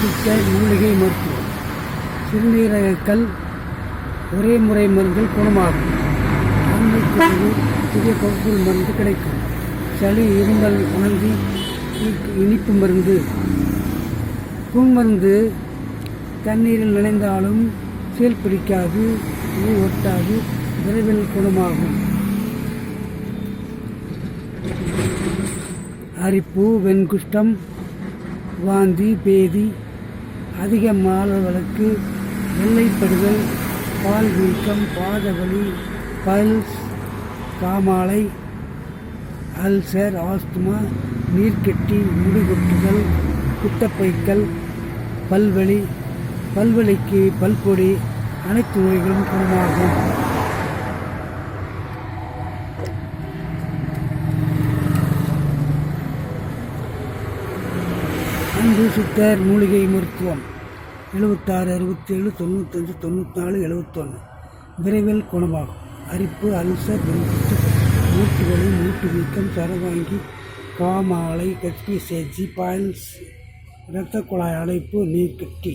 சித்தர் மூலிகை மருத்துவம். சிறுநீரகக்கல் ஒரே முறை மருந்தில் குணமாகும். ஆண்மைக்கு புதிய கவுப்பல் மருந்து கிடைக்கும். சளி, இருமல், வாந்தி, இனிப்பு மருந்து. மருந்து தண்ணீரில் நனைந்தாலும் சீல் பிடிக்காது, ஒட்டாது, விரைவில் குணமாகும். அரிப்பு, வெண்குஷ்டம், வாந்தி, பேதி, அதிக மாலவழக்கு, வெள்ளைப்படுதல், பால் வீக்கம், பாதவலி, பல்ஸ், காமாலை, அல்சர், ஆஸ்துமா, நீர்க்கட்டி, முடிகொட்டுதல், குட்டப்பைக்கல், பல்வலி, பல்வலிக்கு பல்பொடி, அனைத்து நோய்களும் குணமாகும். அன்பு சித்தர் மூலிகை மருத்துவம். 76 67 95 94 71. விரைவில் குணமாகும். அரிப்பு, அல்சர், மூட்டு வலி, மூட்டு வீக்கம், சரவாங்கி, காமாலை, கற்பி சேச்சி, பாயில்ஸ், இரத்த குழாய் அடைப்பு, நீர்க்கட்டி.